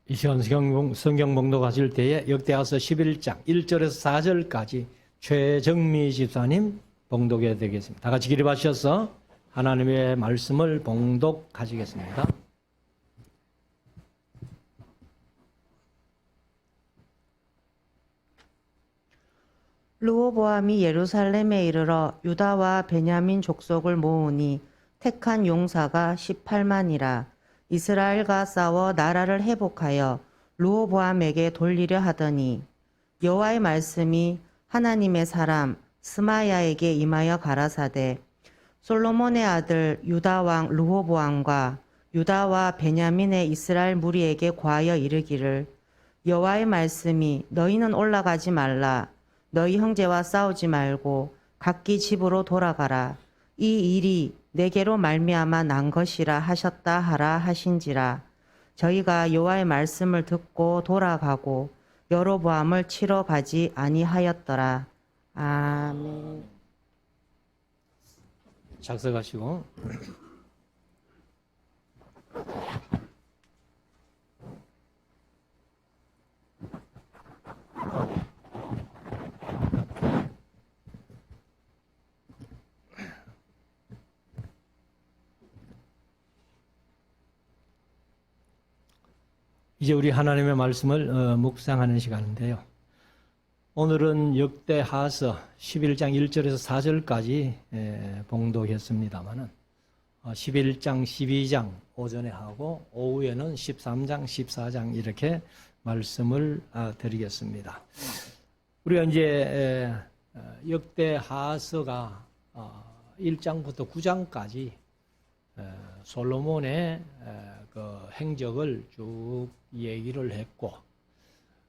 이 시간 성경 봉독하실 때에 역대하서 11장 1절에서 4절까지 최정미 집사님 봉독해야 되겠습니다. 다 같이 기립하셔서 하나님의 말씀을 봉독하시겠습니다. 르호보암이 예루살렘에 이르러 유다와 베냐민 족속을 모으니 택한 용사가 18만이라. 이스라엘과 싸워 나라를 회복하여 르호보암에게 돌리려 하더니 여호와의 말씀이 하나님의 사람 스마야에게 임하여 가라사대 솔로몬의 아들 유다 왕 르호보암과 유다와 베냐민의 이스라엘 무리에게 고하여 이르기를 여호와의 말씀이 너희는 올라가지 말라. 너희 형제와 싸우지 말고 각기 집으로 돌아가라. 이 일이 내게로 말미암아 난 것이라 하셨다 하라 하신지라. 저희가 여호와의 말씀을 듣고 돌아가고 여로보암을 치러 가지 아니하였더라. 아멘. 작성하시고 이제 우리 하나님의 말씀을 묵상하는 시간인데요. 오늘은 역대하서 11장 1절에서 4절까지 봉독했습니다마는 11장, 12장 오전에 하고 오후에는 13장, 14장 이렇게 말씀을 드리겠습니다. 우리가 이제 역대하서가 1장부터 9장까지 솔로몬의 그 행적을 쭉 얘기를 했고,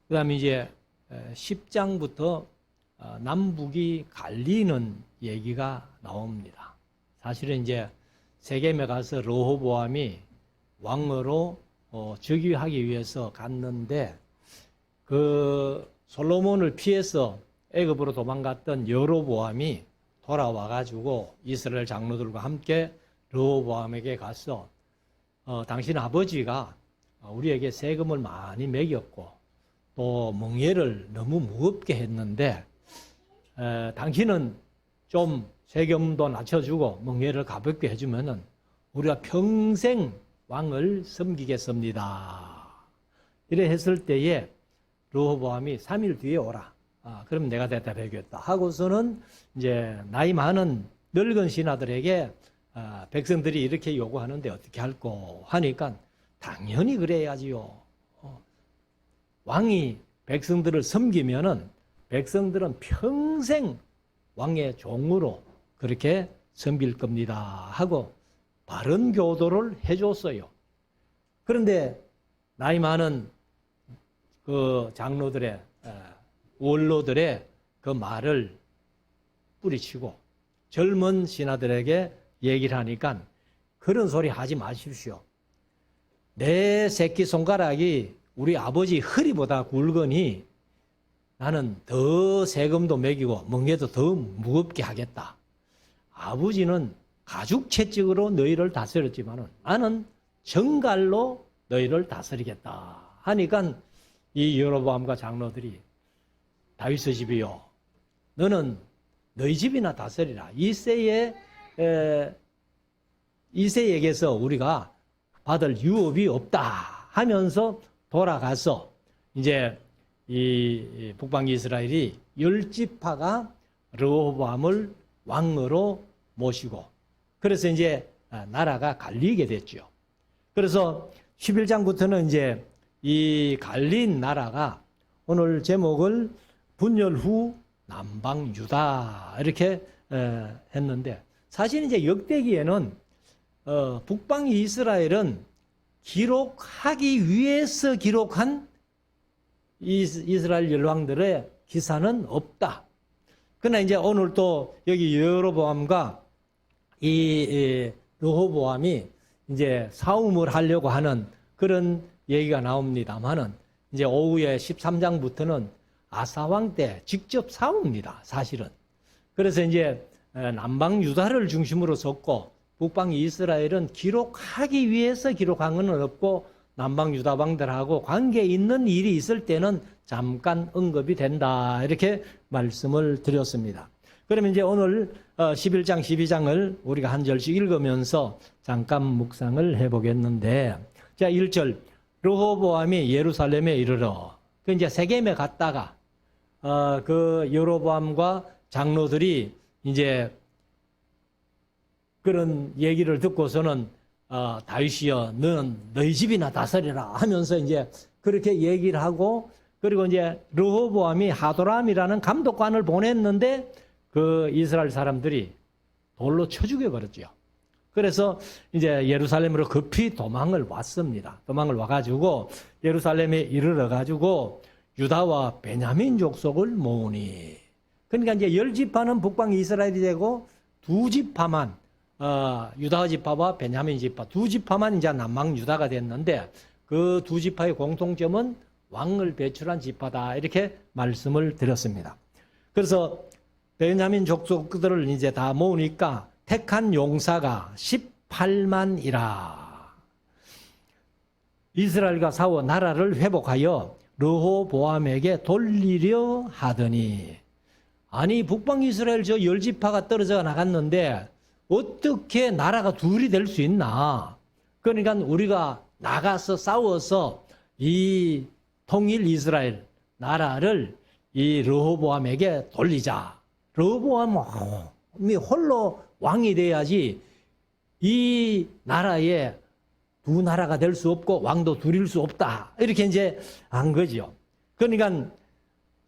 그 다음에 이제 10장부터 남북이 갈리는 얘기가 나옵니다. 사실은 이제 세겜에 가서 르호보암이 왕으로 즉위하기 위해서 갔는데, 그 솔로몬을 피해서 애굽으로 도망갔던 여로보암이 돌아와가지고 이스라엘 장로들과 함께 르호보암에게 가서 당신 아버지가 우리에게 세금을 많이 매겼고 또 멍에를 너무 무겁게 했는데 당신은 좀 세금도 낮춰주고 멍에를 가볍게 해주면은 우리가 평생 왕을 섬기겠습니다. 이래 했을 때에 르호보암이 3일 뒤에 오라. 그럼 내가 대답하겠다 하고서는 이제 나이 많은 늙은 신하들에게 백성들이 이렇게 요구하는데 어떻게 할꼬 하니까 당연히 그래야지요. 왕이 백성들을 섬기면은 백성들은 평생 왕의 종으로 그렇게 섬길 겁니다 하고 바른 교도를 해줬어요. 그런데 나이 많은 그 장로들의 원로들의 그 말을 뿌리치고 젊은 신하들에게 얘기를 하니까 그런 소리 하지 마십시오. 내 새끼손가락이 우리 아버지 허리보다 굵으니 나는 더 세금도 매기고 멍에도 더 무겁게 하겠다. 아버지는 가죽채찍으로 너희를 다스렸지만 나는 정갈로 너희를 다스리겠다 하니까 이 여로보암과 장로들이 다윗의 집이요, 너는 너희 집이나 다스리라. 이새에게서 우리가 받을 유업이 없다 하면서 돌아가서 이제 이 북방 이스라엘이 10지파가 르호보암을 왕으로 모시고 그래서 이제 나라가 갈리게 됐죠. 그래서 11장부터는 이제 이 갈린 나라가 오늘 제목을 분열 후 남방 유다 이렇게 했는데, 사실 이제 역대기에는 북방 이스라엘은 기록하기 위해서 기록한 이스라엘 열왕들의 기사는 없다. 그러나 이제 오늘 또 여기 여로보암과 이 르호보암이 이제 싸움을 하려고 하는 그런 얘기가 나옵니다만은 이제 오후에 13장부터는 아사왕 때 직접 싸웁니다, 사실은. 그래서 이제 남방 유다를 중심으로 섰고 북방 이스라엘은 기록하기 위해서 기록한 건 없고 남방 유다 왕들하고 관계 있는 일이 있을 때는 잠깐 언급이 된다. 이렇게 말씀을 드렸습니다. 그러면 이제 오늘 11장, 12장을 우리가 한 절씩 읽으면서 잠깐 묵상을 해보겠는데, 자, 1절. 르호보암이 예루살렘에 이르러, 그 이제 세겜에 갔다가, 그 여로보암과 장로들이 이제 그런 얘기를 듣고서는 다윗이여, 너는 너희 집이나 다스리라 하면서 이제 그렇게 얘기를 하고, 그리고 이제 르호보암이 하도람이라는 감독관을 보냈는데 그 이스라엘 사람들이 돌로 쳐 죽여버렸죠. 그래서 이제 예루살렘으로 급히 도망을 왔습니다. 도망을 와가지고 예루살렘에 이르러가지고 유다와 베냐민 족속을 모으니. 그러니까 이제 10지파는 북방 이스라엘이 되고 2지파만 유다 지파와 베냐민 지파 2지파만 이제 남방 유다가 됐는데 그 2지파의 공통점은 왕을 배출한 지파다. 이렇게 말씀을 드렸습니다. 그래서 베냐민 족속들을 이제 다 모으니까 택한 용사가 18만이라. 이스라엘과 싸워 나라를 회복하여 르호보암에게 돌리려 하더니, 아니 북방 이스라엘 저 10지파가 떨어져 나갔는데 어떻게 나라가 둘이 될 수 있나? 그러니까 우리가 나가서 싸워서 이 통일 이스라엘 나라를 이 르호보암에게 돌리자. 르호보암이 홀로 왕이 돼야지 이 나라에 두 나라가 될 수 없고 왕도 둘일 수 없다. 이렇게 이제 한 거죠. 그러니까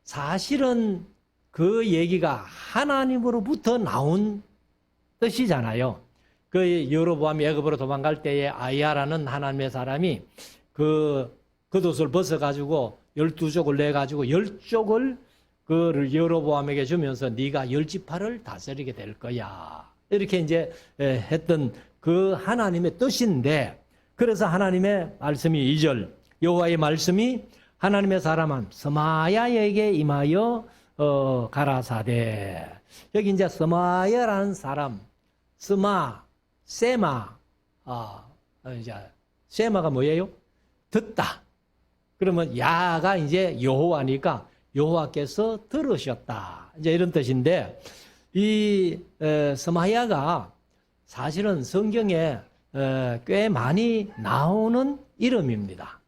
사실은 그 얘기가 하나님으로부터 나온 뜻이잖아요. 그 여로보암이 애굽으로 도망갈 때에 아이야라는 하나님의 사람이 그 겉옷을 벗어가지고 12족을 내가지고 10족을 그 여로보암에게 주면서 네가 10지파를 다스리게 될 거야. 이렇게 이제 했던 그 하나님의 뜻인데, 그래서 하나님의 말씀이 2절, 여호와의 말씀이 하나님의 사람은 스마야에게 임하여 가라사대. 여기 이제 스마야라는 사람, 세마, 이제 세마가 뭐예요? 듣다. 그러면 야가 이제 여호와니까 여호와께서 들으셨다. 이제 이런 뜻인데, 이 스마야가 사실은 성경에 꽤 많이 나오는 이름입니다.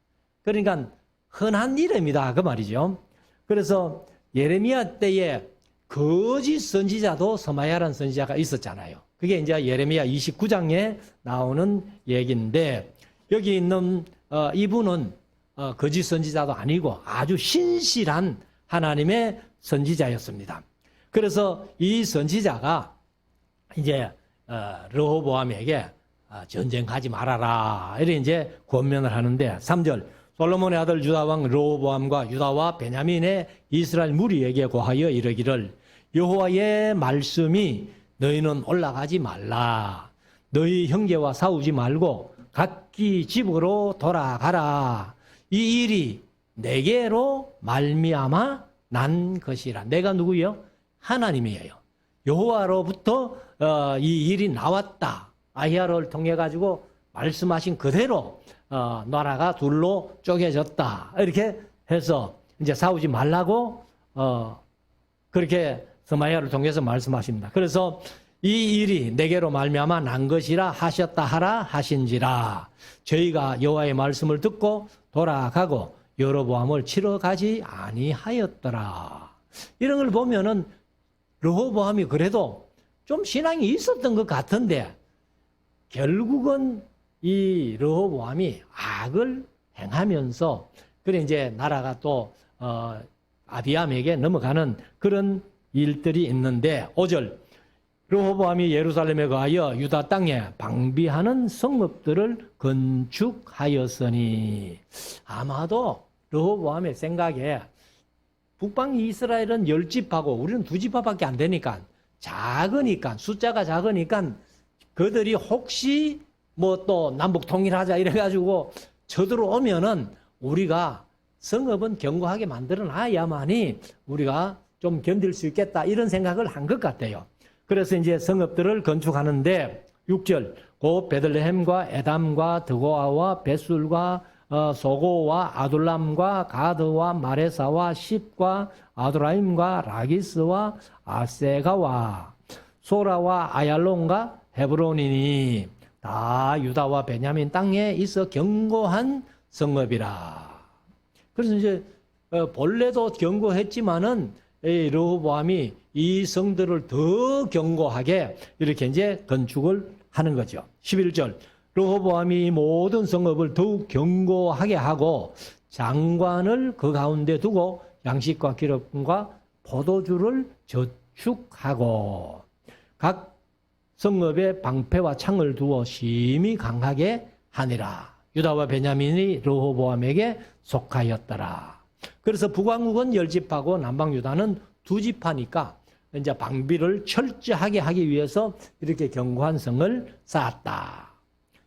그러니까 흔한 이름이다 그 말이죠. 그래서 예레미야 때에 거짓 선지자도 스마야라는 선지자가 있었잖아요. 그게 이제 예레미야 29장에 나오는 얘기인데, 여기 있는 이분은 거짓 선지자도 아니고 아주 신실한 하나님의 선지자였습니다. 그래서 이 선지자가 이제 르호보암에게 전쟁하지 말아라 이렇게 이제 권면을 하는데, 3절, 솔로몬의 아들 유다왕 르호보암과 유다와 베냐민의 이스라엘 무리에게 고하여 이르기를, 여호와의 말씀이 너희는 올라가지 말라. 너희 형제와 싸우지 말고 각기 집으로 돌아가라. 이 일이 내게로 말미암아 난 것이라. 내가 누구예요? 하나님이에요. 여호와로부터 이 일이 나왔다. 아히야를 통해 가지고 말씀하신 그대로 나라가 둘로 쪼개졌다. 이렇게 해서 이제 싸우지 말라고 그렇게 스마야를 통해서 말씀하십니다. 그래서 이 일이 내게로 말미암아 난 것이라 하셨다 하라 하신지라. 저희가 여호와의 말씀을 듣고 돌아가고 여로보암을 치러 가지 아니하였더라. 이런 걸 보면은 르호보암이 그래도 좀 신앙이 있었던 것 같은데, 결국은 이 르호보암이 악을 행하면서 그래 이제 나라가 또 아비암에게 넘어가는 그런 일들이 있는데, 5절, 르호보암이 예루살렘에 가하여 유다 땅에 방비하는 성읍들을 건축하였으니. 아마도 르호보암의 생각에 북방 이스라엘은 10지파고 우리는 2지파밖에 안 되니까, 작으니까, 숫자가 작으니까 그들이 혹시 뭐 또 남북 통일하자 이래가지고 쳐들어오면은 우리가 성읍은 견고하게 만들어 놔야만이 우리가 좀 견딜 수 있겠다, 이런 생각을 한 것 같아요. 그래서 이제 성읍들을 건축하는데, 6절, 곧 베들레헴과 에담과 드고아와 벳술과 소고와 아둘람과 가드와 마레사와 십과 아도라임과 라기스와 아세가와 소라와 아얄론과 헤브론이니 다 유다와 베냐민 땅에 있어 견고한 성읍이라. 그래서 이제 본래도 견고했지만은 르호보암이 이 성들을 더 견고하게 이렇게 이제 건축을 하는 거죠. 11절. 르호보암이 모든 성읍을 더욱 견고하게 하고 장관을 그 가운데 두고 양식과 기름과 포도주를 저축하고 각 성읍에 방패와 창을 두어 심히 강하게 하니라. 유다와 베냐민이 르호보암에게 속하였더라. 그래서 북왕국은 10지파고 남방 유다는 2지파니까 이제 방비를 철저하게 하기 위해서 이렇게 견고한 성을 쌓았다.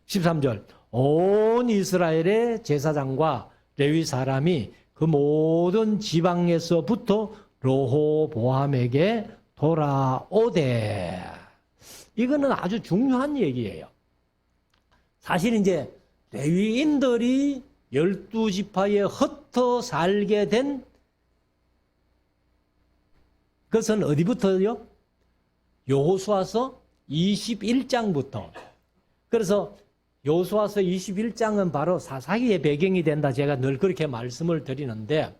13절. 온 이스라엘의 제사장과 레위 사람이 그 모든 지방에서부터 르호보암에게 돌아오되. 이거는 아주 중요한 얘기예요. 사실 이제 레위인들이 12지파에 흩어 살게 된 그것은 어디부터요? 여호수아서 21장부터. 그래서 여호수아서 21장은 바로 사사기의 배경이 된다. 제가 늘 그렇게 말씀을 드리는데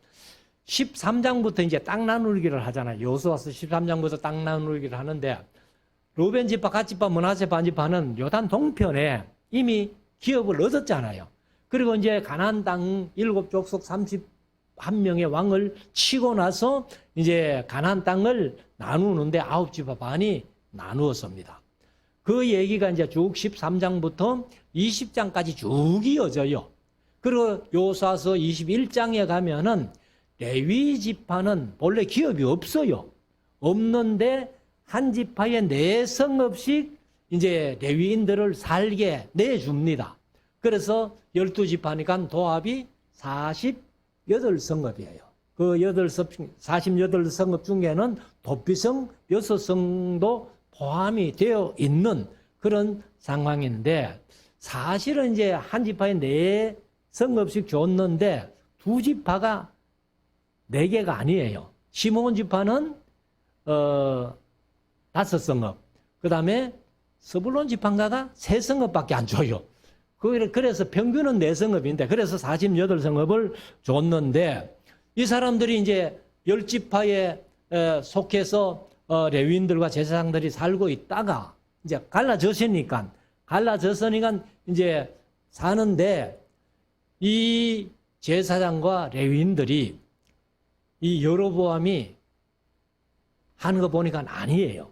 13장부터 이제 땅 나누기를 하잖아요. 여호수아서 13장부터 땅 나누기를 하는데 루벤 지파, 갓 지파, 므낫세 반 지파는 요단 동편에 이미 기업을 얻었잖아요. 그리고 이제 가나안 땅 7족속 31명의 왕을 치고 나서 이제 가나안 땅을 나누는데 9지파 반이 나누었습니다. 그 얘기가 이제 쭉 13장부터 20장까지 쭉 이어져요. 그리고 여호수아서 21장에 가면은 레위 지파는 본래 기업이 없어요. 없는데 한 지파에 4성읍씩 이제 레위인들을 살게 내줍니다. 그래서 12지파니까 도합이 48성읍이에요. 그 48성읍 중에는 도피성 6성도 포함이 되어 있는 그런 상황인데 사실은 이제 한 지파에 4성읍씩 줬는데 2지파가 4개가 아니에요. 시므온 지파는 5성읍. 그 다음에 스불론 지파인가가 3성읍밖에 안 줘요. 그래서 평균은 4성읍인데 그래서 48성읍을 줬는데 이 사람들이 이제 10지파에 속해서 레위인들과 제사장들이 살고 있다가 이제 갈라졌으니까 이제 사는데 이 제사장과 레위인들이 이 여로보암이 하는 거 보니까 아니에요.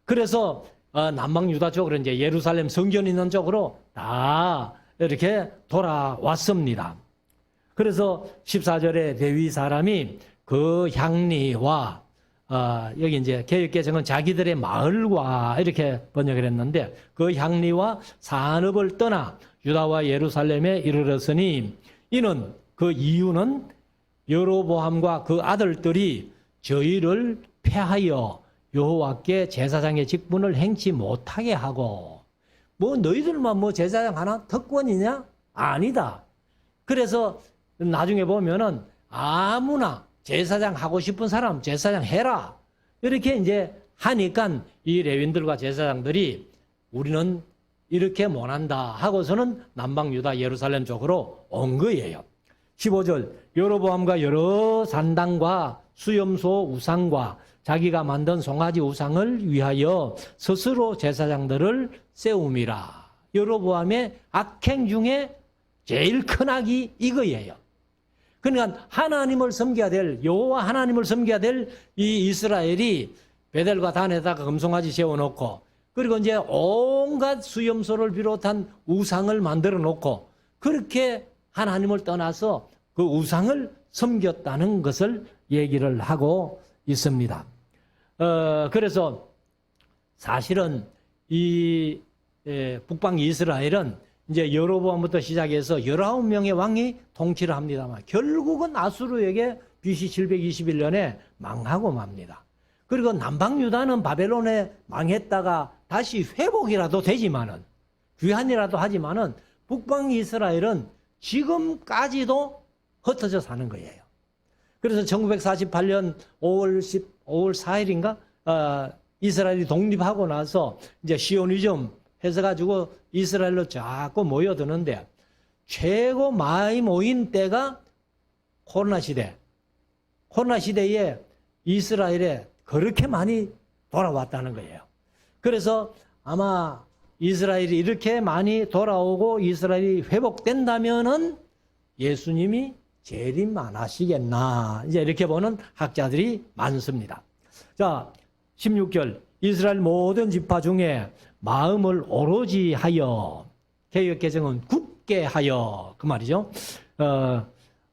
그래서 남방 유다 쪽으로 이제 예루살렘 성전 있는 쪽으로 다 이렇게 돌아왔습니다. 그래서 14절에 레위 사람이 그 향리와 여기 이제 개역개정은 자기들의 마을과 이렇게 번역을 했는데 그 향리와 산업을 떠나 유다와 예루살렘에 이르렀으니 이는 그 이유는 여로보암과 그 아들들이 저희를 패하여 여호와께 제사장의 직분을 행치 못하게 하고 뭐 너희들만 뭐 제사장 하나 특권이냐? 아니다. 그래서 나중에 보면은 아무나 제사장 하고 싶은 사람 제사장 해라. 이렇게 이제 하니까 이 레위인들과 제사장들이 우리는 이렇게 못한다 하고서는 남방 유다 예루살렘 쪽으로 온 거예요. 15절 여로보암과 여러 산당과 수염소 우상과 자기가 만든 송아지 우상을 위하여 스스로 제사장들을 세움이라. 여로보암의 악행 중에 제일 큰 악이 이거예요. 그러니까 하나님을 섬겨야 될 여호와 하나님을 섬겨야 될 이 이스라엘이 베델과 단에다가 금송아지 세워놓고 그리고 이제 온갖 수염소를 비롯한 우상을 만들어 놓고 그렇게 하나님을 떠나서 그 우상을 섬겼다는 것을 얘기를 하고 있습니다. 그래서 사실은 이 북방 이스라엘은 이제 여로보암부터 시작해서 19명의 왕이 통치를 합니다만 결국은 아수르에게 BC 721년에 망하고 맙니다. 그리고 남방 유다는 바벨론에 망했다가 다시 회복이라도 되지만은 귀환이라도 하지만은 북방 이스라엘은 지금까지도 흩어져 사는 거예요. 그래서 1948년 5월 4일인가 이스라엘이 독립하고 나서 이제 시오니즘 해서 이스라엘로 자꾸 모여드는데 최고 많이 모인 때가 코로나 시대. 코로나 시대에 이스라엘에 그렇게 많이 돌아왔다는 거예요. 그래서 아마 이스라엘이 이렇게 많이 돌아오고 이스라엘이 회복된다면은 예수님이 재림 안 하시겠나. 이제 이렇게 보는 학자들이 많습니다. 자, 16절. 이스라엘 모든 지파 중에 마음을 오로지 하여, 개역개정은 굳게 하여, 그 말이죠.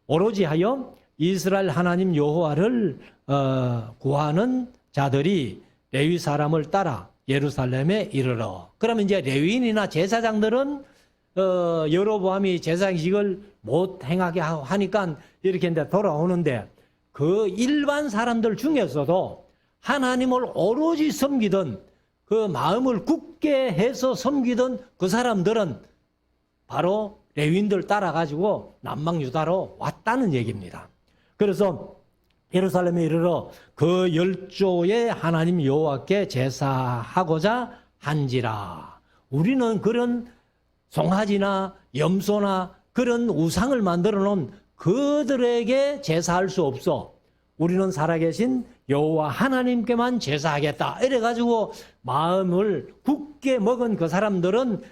오로지 하여 이스라엘 하나님 여호와를 구하는 자들이 레위 사람을 따라 예루살렘에 이르러. 그러면 이제 레위인이나 제사장들은 여로보암이 제사식을 못 행하게 하니까 이렇게 이제 돌아오는데 그 일반 사람들 중에서도 하나님을 오로지 섬기던 그 마음을 굳게 해서 섬기던 그 사람들은 바로 레위인들 따라가지고 남방 유다로 왔다는 얘기입니다. 그래서 예루살렘에 이르러 그 열조의 하나님 여호와께 제사하고자 한지라. 우리는 그런 송아지나 염소나 그런 우상을 만들어 놓은 그들에게 제사할 수 없어. 우리는 살아계신 여호와 하나님께만 제사하겠다. 이래가지고 마음을 굳게 먹은 그 사람들은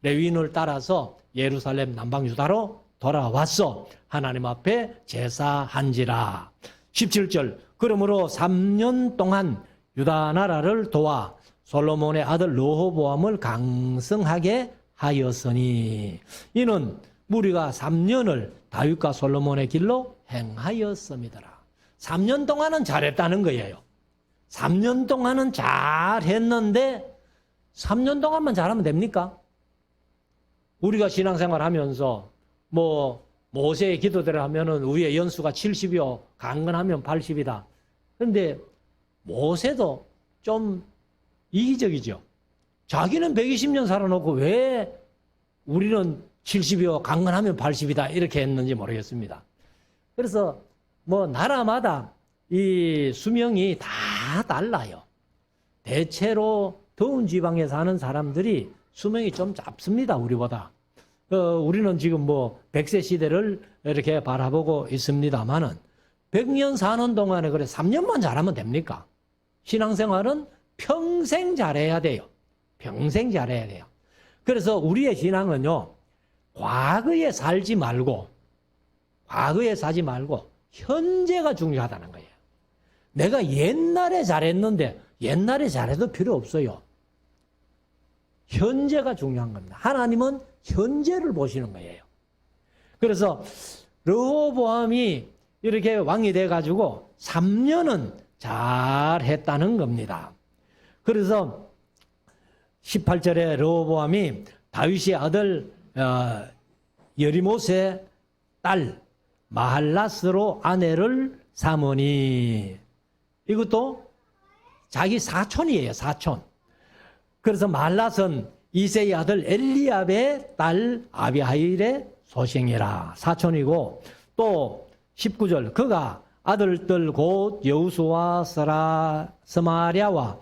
레위인을 따라서 예루살렘 남방 유다로 돌아왔어. 하나님 앞에 제사한지라. 17절. 그러므로 3년 동안 유다 나라를 도와 솔로몬의 아들 르호보암을 강성하게 하였으니 이는 무리가 3년을 다윗과 솔로몬의 길로 행하였음이더라. 3년 동안은 잘했다는 거예요. 3년 동안은 잘했는데 3년 동안만 잘하면 됩니까? 우리가 신앙생활 하면서 모세의 기도대로 하면은 위에 연수가 70이요, 강건하면 80이다. 그런데 모세도 좀 이기적이죠. 자기는 120년 살아놓고 왜 우리는 70이요, 강건하면 80이다 이렇게 했는지 모르겠습니다. 그래서 나라마다 이 수명이 다 달라요. 대체로 더운 지방에 사는 사람들이 수명이 좀 짧습니다, 우리보다. 우리는 지금 100세 시대를 이렇게 바라보고 있습니다만은 100년 사는 동안에 그래 3년만 잘하면 됩니까? 신앙생활은 평생 잘해야 돼요. 평생 잘해야 돼요. 그래서 우리의 신앙은요, 과거에 살지 말고 현재가 중요하다는 거예요. 내가 옛날에 잘했는데 옛날에 잘해도 필요 없어요. 현재가 중요한 겁니다. 하나님은 현재를 보시는 거예요. 그래서 르호보암이 이렇게 왕이 돼가지고 3년은 잘했다는 겁니다. 그래서 18절에 르호보암이 다윗의 아들 여리못의 딸 마할라스로 아내를 삼으니 이것도 자기 사촌이에요. 사촌. 그래서 마할라스는 이새의 아들 엘리압의 딸 아비하일의 소생이라. 사촌이고 또 19절 그가 아들들 곧 여우수와 스마랴와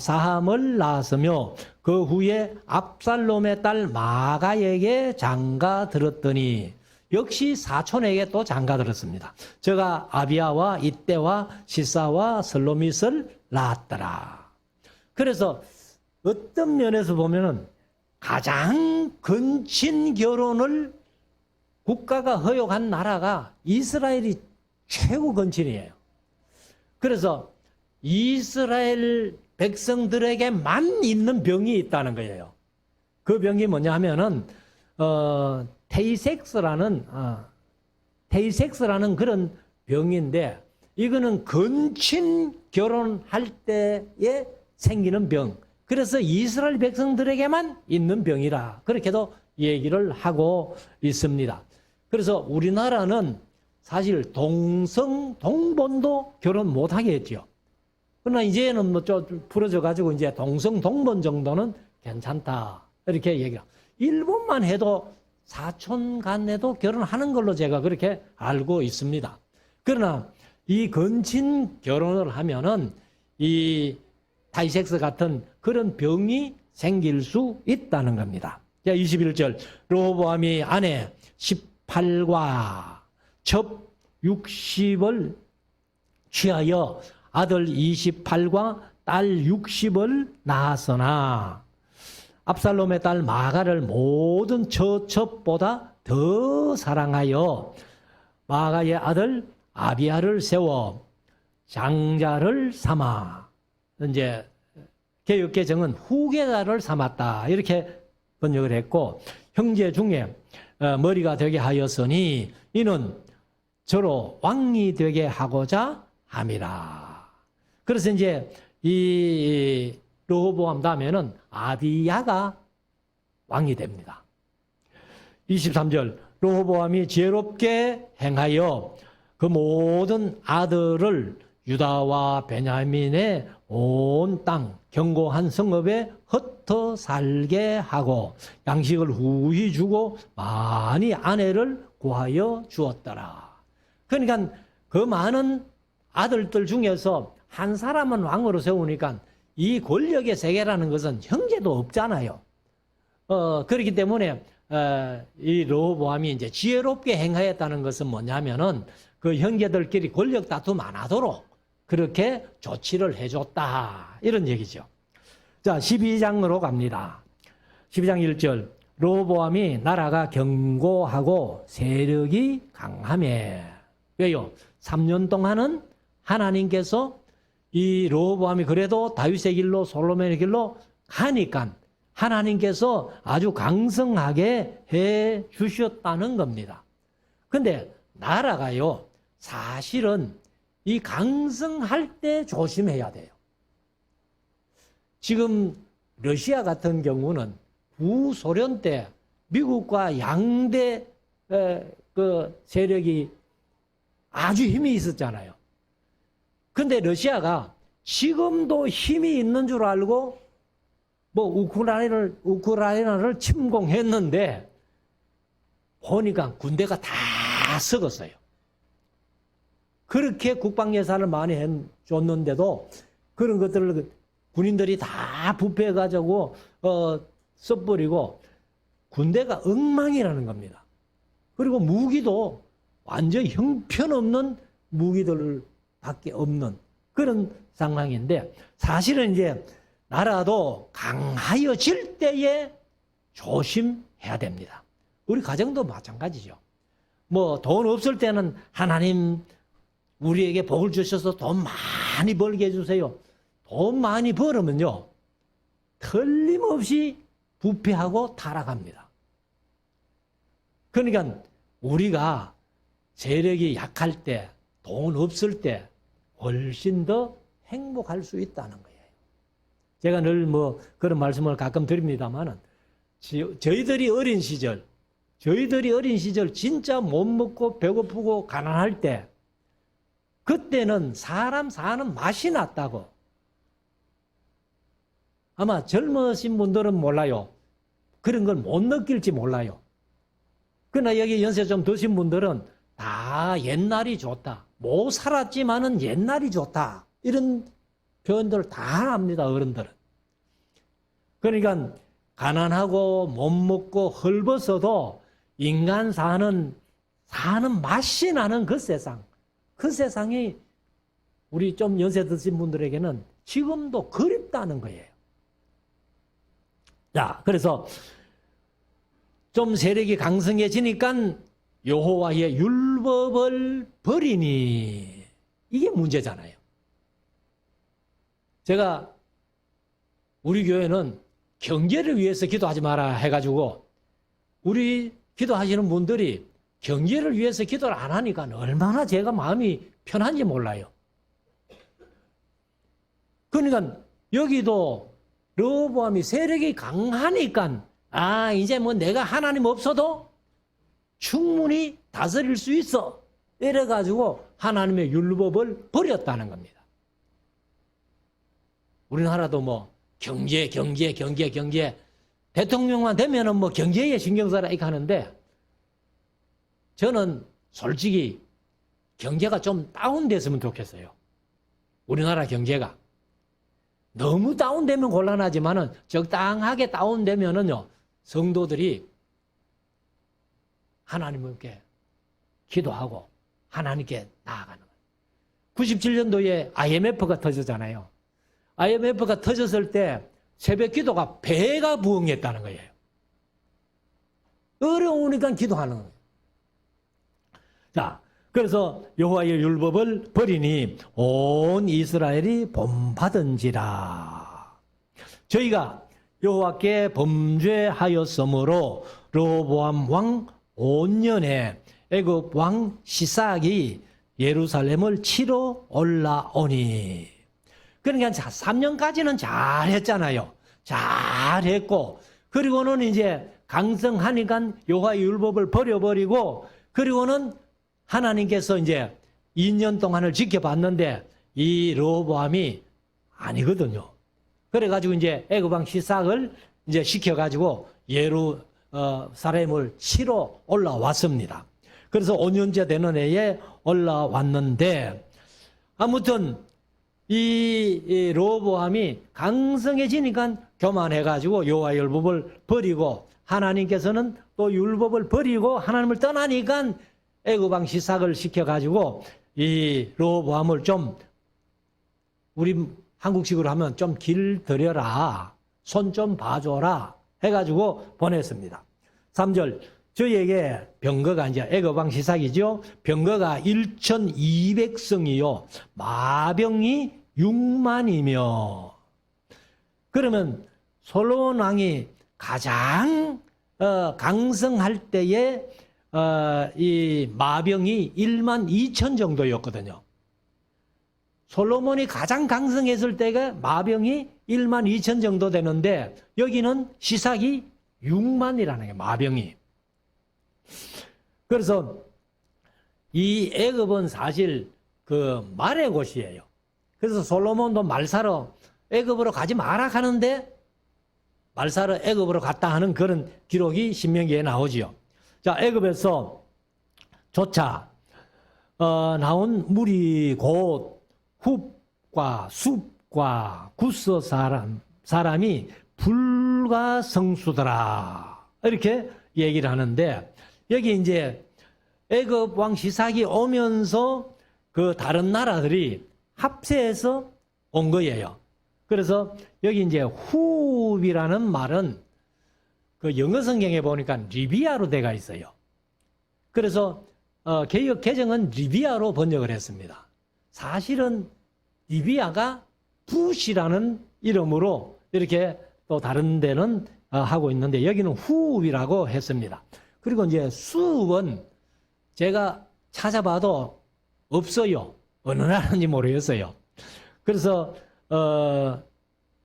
사함을 낳았으며 그 후에 압살롬의 딸 마가에게 장가 들었더니 역시 사촌에게 또 장가 들었습니다. 저가 아비야와 이때와 시사와 슬로밋을 낳았더라. 그래서 어떤 면에서 보면은 가장 근친 결혼을 국가가 허용한 나라가 이스라엘이 최고 근친이에요. 그래서 이스라엘 백성들에게만 있는 병이 있다는 거예요. 그 병이 뭐냐 하면은 테이섹스라는 그런 병인데 이거는 근친 결혼할 때에 생기는 병. 그래서 이스라엘 백성들에게만 있는 병이라 그렇게도 얘기를 하고 있습니다. 그래서 우리나라는 사실 동성 동본도 결혼 못하게 했죠. 그러나 이제는 좀 풀어져 가지고 이제 동성 동본 정도는 괜찮다 이렇게 얘기해요. 일본만 해도 사촌 간에도 결혼하는 걸로 제가 그렇게 알고 있습니다. 그러나 이 건친 결혼을 하면은 이 타이섹스 같은 그런 병이 생길 수 있다는 겁니다. 자, 21절. 르호보암이 아내 18과 첩 60을 취하여 아들 28과 딸 60을 낳았으나 압살롬의 딸 마가를 모든 처첩보다 더 사랑하여 마가의 아들 아비야를 세워 장자를 삼아, 이제 개역개정은 후계자를 삼았다 이렇게 번역을 했고, 형제 중에 머리가 되게 하였으니 이는 저로 왕이 되게 하고자 함이라. 그래서 이제 이 르호보암 다음에는 아비야가 왕이 됩니다. 23절. 르호보암이 지혜롭게 행하여 그 모든 아들을 유다와 베냐민의 온 땅 견고한 성읍에 흩어 살게 하고 양식을 후히 주고 많이 아내를 구하여 주었더라. 그러니까 그 많은 아들들 중에서 한 사람은 왕으로 세우니까 이 권력의 세계라는 것은 형제도 없잖아요. 그렇기 때문에 이 르호보암이 이제 지혜롭게 행하였다는 것은 뭐냐면은 그 형제들끼리 권력 다툼 안 하도록 그렇게 조치를 해줬다 이런 얘기죠. 자, 12장으로 갑니다. 12장 1절. 르호보암이 나라가 견고하고 세력이 강하매. 왜요? 3년 동안은 하나님께서 이 르호보암이 그래도 다윗의 길로 솔로몬의 길로 가니까 하나님께서 아주 강성하게 해 주셨다는 겁니다. 근데 나라가요, 사실은 이 강성할 때 조심해야 돼요. 지금 러시아 같은 경우는 구소련 때 미국과 양대 그 세력이 아주 힘이 있었잖아요. 근데 러시아가 지금도 힘이 있는 줄 알고 뭐 우크라이나를 침공했는데 보니까 군대가 다 썩었어요. 그렇게 국방 예산을 많이 줬는데도 그런 것들을 군인들이 다 부패해가지고 써버리고 군대가 엉망이라는 겁니다. 그리고 무기도 완전 형편없는 무기들밖에 없는 그런 상황인데, 사실은 이제 나라도 강하여질 때에 조심해야 됩니다. 우리 가정도 마찬가지죠. 뭐 돈 없을 때는 하나님 우리에게 복을 주셔서 돈 많이 벌게 해주세요. 돈 많이 벌으면요, 틀림없이 부패하고 타락합니다. 그러니까 우리가 세력이 약할 때, 돈 없을 때 훨씬 더 행복할 수 있다는 거예요. 제가 늘 뭐 그런 말씀을 가끔 드립니다만은 저희들이 어린 시절 진짜 못 먹고 배고프고 가난할 때, 그때는 사람 사는 맛이 났다고. 아마 젊으신 분들은 몰라요. 그런 걸 못 느낄지 몰라요. 그러나 여기 연세 좀 드신 분들은 다 옛날이 좋다. 못 살았지만은 옛날이 좋다. 이런 표현들 다 합니다, 어른들은. 그러니까 가난하고 못 먹고 헐벗어도 인간 사는 맛이 나는 그 세상이 우리 좀 연세 드신 분들에게는 지금도 그립다는 거예요. 자, 그래서 좀 세력이 강성해지니까 여호와의 율법을 버리니, 이게 문제잖아요. 제가 우리 교회는 경제를 위해서 기도하지 마라 해가지고 우리 기도하시는 분들이 경제를 위해서 기도를 안 하니까 얼마나 제가 마음이 편한지 몰라요. 그러니까 여기도 르호보암이 세력이 강하니까 이제 뭐 내가 하나님 없어도 충분히 다스릴 수 있어, 이래가지고 하나님의 율법을 버렸다는 겁니다. 우리나라도 뭐 경제 대통령만 되면은 뭐 경제에 신경 써라 이렇게 하는데 저는 솔직히 경제가 좀 다운됐으면 좋겠어요. 우리나라 경제가. 너무 다운되면 곤란하지만은 적당하게 다운되면은요, 성도들이 하나님께 기도하고 하나님께 나아가는 거예요. 97년도에 IMF가 터졌잖아요. IMF가 터졌을 때 새벽 기도가 배가 부응했다는 거예요. 어려우니까 기도하는 거예요. 자, 그래서 여호와의 율법을 버리니 온 이스라엘이 본받은지라. 저희가 여호와께 범죄하였으므로 르호보암 왕 5년에 애굽 왕 시삭이 예루살렘을 치러 올라오니. 그러니까 3년까지는 잘했잖아요. 잘했고, 그리고는 이제 강성하니까 여호와의 율법을 버려버리고, 그리고는 하나님께서 이제 2년 동안을 지켜봤는데 이 르호보암이 아니거든요. 그래가지고 이제 애굽 왕 시삭을 이제 시켜가지고 예루살렘을 치러 올라왔습니다. 그래서 5년째 되는 해에 올라왔는데 아무튼 이 르호보암이 강성해지니까 교만해가지고 여호와의 율법을 버리고 하나님께서는 또 율법을 버리고 하나님을 떠나니까 애굽 왕 시삭을 시켜가지고 이 르호보암을 좀 우리 한국식으로 하면 좀 길들여라, 손 좀 봐줘라 해가지고 보냈습니다. 3절 저희에게 병거가 이제 애굽 왕 시삭이죠. 병거가 1,200성이요 마병이 6만이며 그러면 솔로몬 왕이 가장 강성할 때에 이 마병이 1만 2천 정도였거든요. 솔로몬이 가장 강성했을 때가 마병이 1만 2천 정도 되는데 여기는 시삭이 6만이라는 거예요. 마병이. 그래서 이 애굽은 사실 그 말의 곳이에요. 그래서 솔로몬도 말 사러 애굽으로 가지 마라 하는데 말 사러 애굽으로 갔다 하는 그런 기록이 신명기에 나오지요. 자, 애굽에서 조차 나온 물이 곧 훅과 숲과 구스 사람이 불가성수더라 이렇게 얘기를 하는데 여기 이제 애굽 왕 시삭이 오면서 그 다른 나라들이 합세해서 온 거예요. 그래서 여기 이제 후이라는 말은 그 영어 성경에 보니까 리비아로 돼가 있어요. 그래서 개역 개정은 리비아로 번역을 했습니다. 사실은 리비아가 붓이라는 이름으로 이렇게 또 다른 데는 하고 있는데 여기는 후이라고 했습니다. 그리고 이제 숲은 제가 찾아봐도 없어요. 어느 나라인지 모르겠어요. 그래서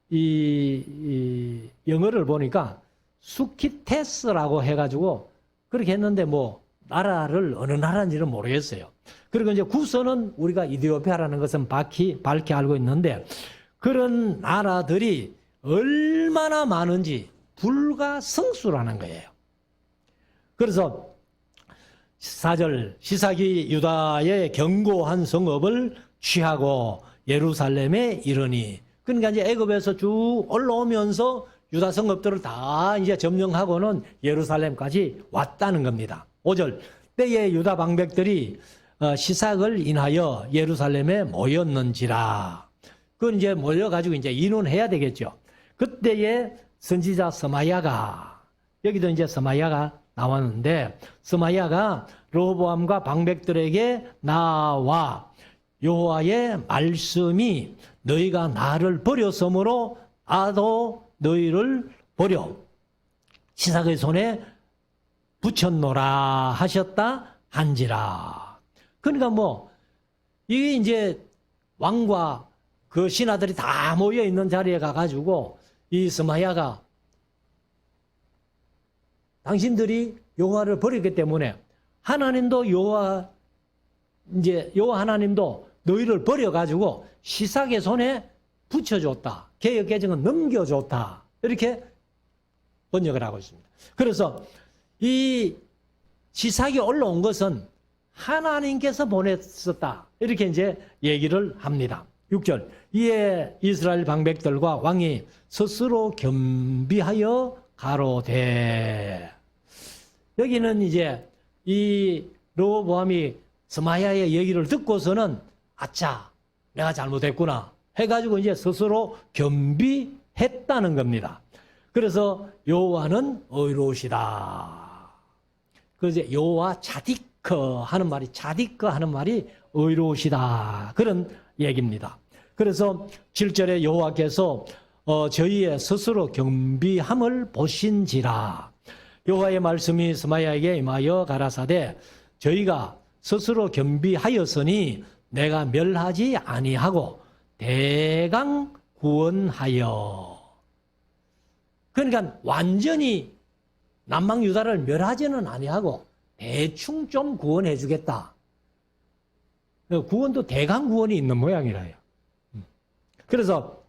이 영어를 보니까 수키테스라고 해가지고 그렇게 했는데 뭐 나라를 어느 나라인지는 모르겠어요. 그리고 이제 구서는 우리가 이디오피아라는 것은 밝히 알고 있는데 그런 나라들이 얼마나 많은지 불가성수라는 거예요. 그래서 4절 시삭이 유다의 견고한 성읍을 취하고 예루살렘에 이르니 그러니까 이제 애굽에서 쭉 올라오면서 유다 성읍들을 다 이제 점령하고는 예루살렘까지 왔다는 겁니다. 5절 때에 유다 방백들이 시삭을 인하여 예루살렘에 모였는지라. 그건 이제 모여가지고 이제 인원해야 되겠죠. 그때에 선지자 스마야가 여기도 이제 스마야가 나왔는데 스마야가 르호보암과 방백들에게 나와 여호와의 말씀이 너희가 나를 버렸으므로 나도 너희를 버려 시삭의 손에 붙였노라 하셨다 한지라. 그러니까 뭐 이게 이제 왕과 그 신하들이 다 모여 있는 자리에 가가지고 이 스마야가 당신들이 여호와를 버렸기 때문에 하나님도 여호와 하나님도 너희를 버려가지고 시삭의 손에 붙여줬다. 개역 개정은 넘겨줬다. 이렇게 번역을 하고 있습니다. 그래서 이 시삭이 올라온 것은 하나님께서 보냈었다. 이렇게 이제 얘기를 합니다. 6절. 이에 이스라엘 방백들과 왕이 스스로 겸비하여 가로되. 여기는 이제 이 르호보암이 스마야의 얘기를 듣고서는 아차, 내가 잘못했구나 해가지고 이제 스스로 겸비했다는 겁니다. 그래서 여호와는 의로우시다. 그래서 여호와 차디크 하는 말이 의로우시다. 그런 얘기입니다. 그래서 7절에 여호와께서 저희의 스스로 겸비함을 보신지라. 여호와의 말씀이 스마야에게 임하여 가라사대 저희가 스스로 겸비하였으니 내가 멸하지 아니하고 대강 구원하여. 그러니까 완전히 남방 유다를 멸하지는 아니하고 대충 좀 구원해 주겠다. 구원도 대강 구원이 있는 모양이라요. 그래서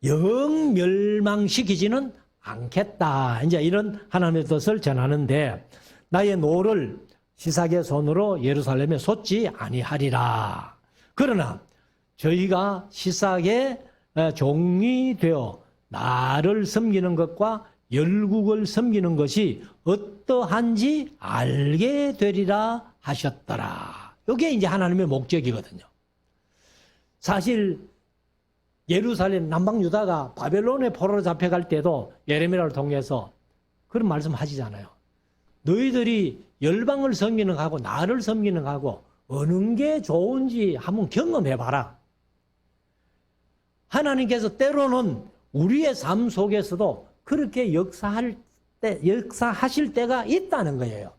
영 멸망시키지는 않겠다. 이제 이런 하나님의 뜻을 전하는데 나의 노를 시삭의 손으로 예루살렘에 쏟지 아니하리라. 그러나 저희가 시삭의 종이 되어 나를 섬기는 것과 열국을 섬기는 것이 어떠한지 알게 되리라 하셨더라. 이게 이제 하나님의 목적이거든요. 사실 예루살렘 남방 유다가 바벨론의 포로로 잡혀갈 때도 예레미야를 통해서 그런 말씀 하시잖아요. 너희들이 열방을 섬기는 거하고 나를 섬기는 거하고 어느 게 좋은지 한번 경험해봐라. 하나님께서 때로는 우리의 삶 속에서도 그렇게 역사하실 때가 있다는 거예요.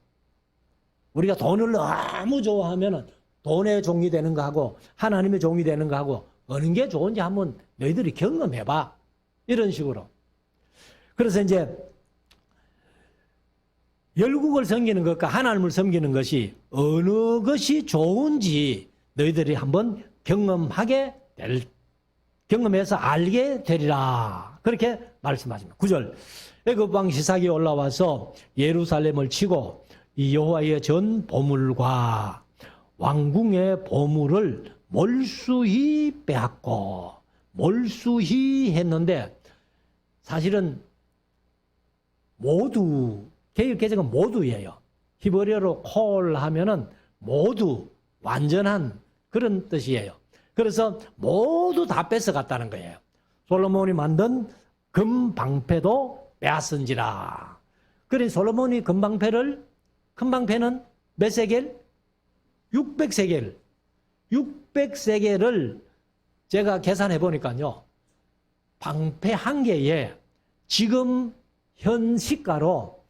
우리가 돈을 너무 좋아하면 돈의 종이 되는 거하고 하나님의 종이 되는 거하고 어느 게 좋은지 한번 너희들이 경험해봐. 이런 식으로. 그래서 이제 열국을 섬기는 것과 하나님을 섬기는 것이 어느 것이 좋은지 너희들이 한번 경험해서 알게 되리라. 그렇게 말씀하십니다. 9절. 애굽 왕 시삭이 올라와서 예루살렘을 치고 이 여호와의 전 보물과 왕궁의 보물을 몰수히 빼앗고, 몰수히 했는데 사실은 모두, 개역개정은 모두예요. 히브리어로 콜 하면은 모두, 완전한 그런 뜻이에요. 그래서 모두 다 뺏어갔다는 거예요. 솔로몬이 만든 금방패도 빼앗은지라. 그래 솔로몬이 금방패는 몇 세겔? 600세겔. 600세겔을 제가 계산해 보니까요. 방패 한 개에 지금 현 시가로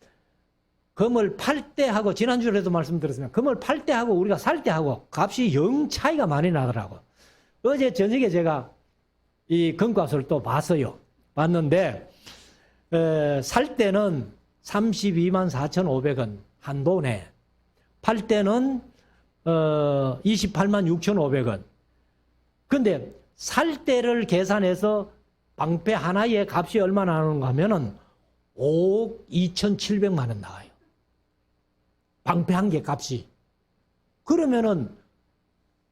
금을 팔 때하고 지난주에도 말씀드렸으면 금을 팔 때하고 우리가 살 때하고 값이 영 차이가 많이 나더라고. 어제 저녁에 제가 이 금값을 또 봤어요. 봤는데 살 때는 32만 4,500원 한 돈에, 팔 때는 28만 6,500원. 근데 살 때를 계산해서 방패 하나의 값이 얼마나 나오는가 하면은 5억 2,700만 원 나와요. 방패 한 개 값이. 그러면은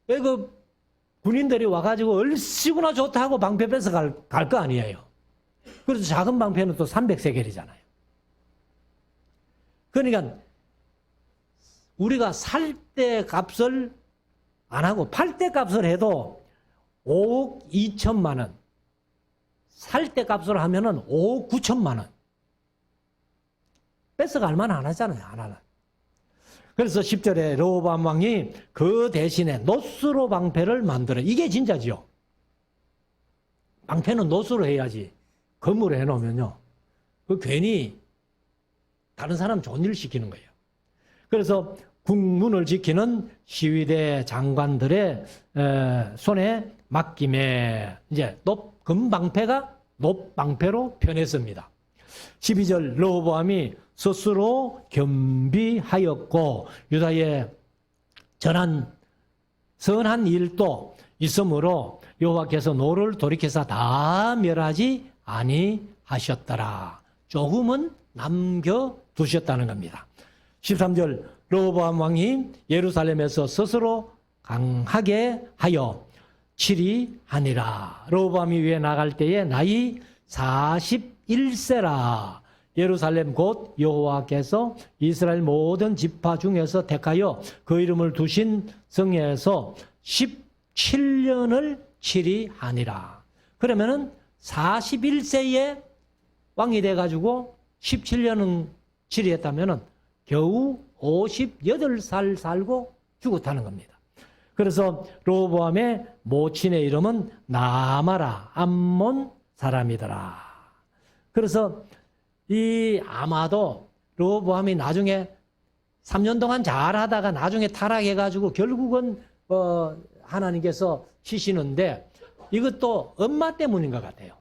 그 군인들이 와가지고 얼씨구나 좋다 하고 방패 뺏어 갈 거 아니에요. 그래서 작은 방패는 또 300세겔이잖아요. 그러니까 우리가 살 때 값을 안 하고 팔 때 값을 해도 5억 2천만 원. 살 때 값을 하면은 5억 9천만 원. 뺏어갈 만 안 하잖아요. 하나는. 그래서 10절에 르호보암 왕이 그 대신에 노스로 방패를 만들어. 이게 진짜지요. 방패는 노스로 해야지. 금으로 해놓으면요. 그 괜히 다른 사람 좋은 일 시키는 거예요. 그래서 국문을 지키는 시위대 장관들의 손에 맡김에 이제 금방패가 높방패로 변했습니다. 12절 르호보암이 스스로 겸비하였고 유다의 전한 선한 일도 있으므로 여호와께서 노를 돌이켜서 다 멸하지 아니하셨더라. 조금은 남겨두셨다는 겁니다. 13절 르호보암 왕이 예루살렘에서 스스로 강하게 하여 치리하니라. 르호보암이 위에 나갈 때에 나이 41세라. 예루살렘 곧 여호와께서 이스라엘 모든 지파 중에서 택하여 그 이름을 두신 성에서 17년을 치리하니라. 그러면은 41세에 왕이 돼가지고 17년은 치리했다면은 겨우 58살 살고 죽었다는 겁니다. 그래서 르호보암의 모친의 이름은 나아마라, 암몬 사람이더라. 그래서 이 아마도 르호보암이 나중에 3년 동안 잘하다가 나중에 타락해가지고 결국은 하나님께서 치시는데 이것도 엄마 때문인 것 같아요.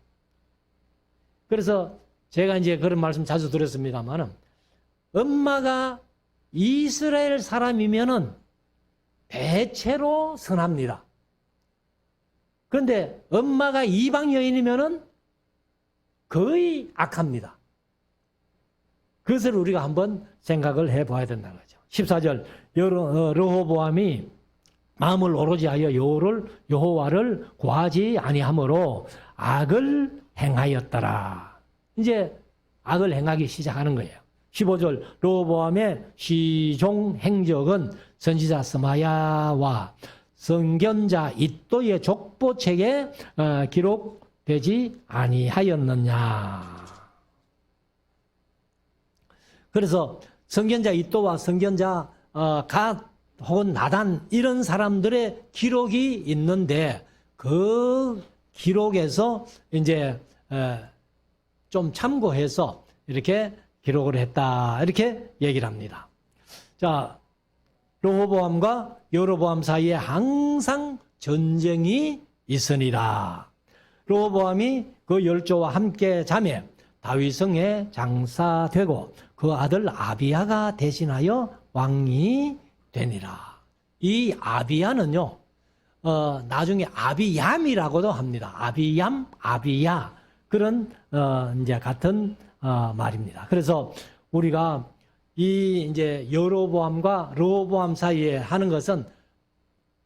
그래서 제가 이제 그런 말씀 자주 드렸습니다만은 엄마가 이스라엘 사람이면은 대체로 선합니다. 그런데 엄마가 이방 여인이면은 거의 악합니다. 그것을 우리가 한번 생각을 해봐야 된다는 거죠. 14절 르호보암이 마음을 오로지 하여 여호와를 구하지 아니하므로 악을 행하였더라. 이제 악을 행하기 시작하는 거예요. 15절 르호보암의 시종 행적은 선지자 스마야와 선견자 이또의 족보책에 기록되지 아니하였느냐. 그래서 선견자 이또와 선견자 갓 혹은 나단 이런 사람들의 기록이 있는데 그 기록에서 이제 좀 참고해서 이렇게 기록을 했다 이렇게 얘기를 합니다. 자, 르호보암과 여로보암 사이에 항상 전쟁이 있으니라. 르호보암이 그 열조와 함께 자매 다윗성에 장사되고 그 아들 아비야가 대신하여 왕이 되니라. 이 아비야는요, 나중에 아비얌이라고도 합니다. 아비얌, 아비야. 그런, 이제 같은, 말입니다. 그래서 우리가 이 이제 여로보암과 르호보암 사이에 하는 것은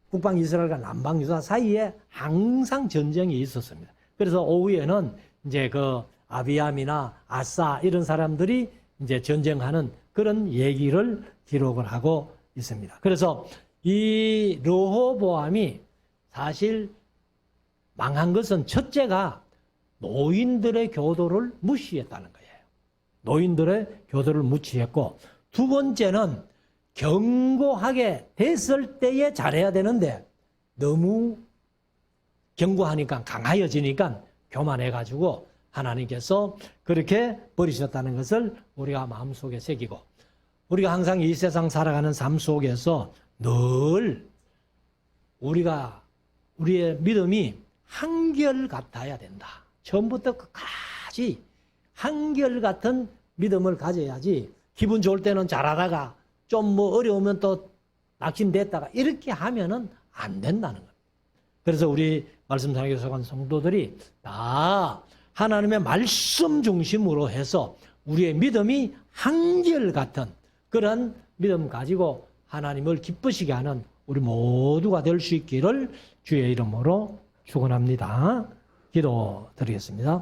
북방 이스라엘과 남방 유다 사이에 항상 전쟁이 있었습니다. 그래서 오후에는 이제 그 아비암이나 아싸 이런 사람들이 이제 전쟁하는 그런 얘기를 기록을 하고 있습니다. 그래서 이 르호보암이 사실 망한 것은 첫째가 노인들의 교도를 무시했다는 거예요. 노인들의 교도를 무시했고 두 번째는 경고하게 됐을 때에 잘해야 되는데 너무 경고하니까 강하여지니까 교만해가지고 하나님께서 그렇게 버리셨다는 것을 우리가 마음속에 새기고 우리가 항상 이 세상 살아가는 삶 속에서 늘 우리의 믿음이 한결같아야 된다. 처음부터 끝까지 한결같은 믿음을 가져야지 기분 좋을 때는 잘하다가 좀 뭐 어려우면 또 낙심됐다가 이렇게 하면은 안 된다는 겁니다. 그래서 우리 말씀상에 속한 성도들이 다 하나님의 말씀 중심으로 해서 우리의 믿음이 한결같은 그런 믿음 가지고 하나님을 기쁘시게 하는 우리 모두가 될 수 있기를 주의 이름으로 축원합니다. 기도드리겠습니다.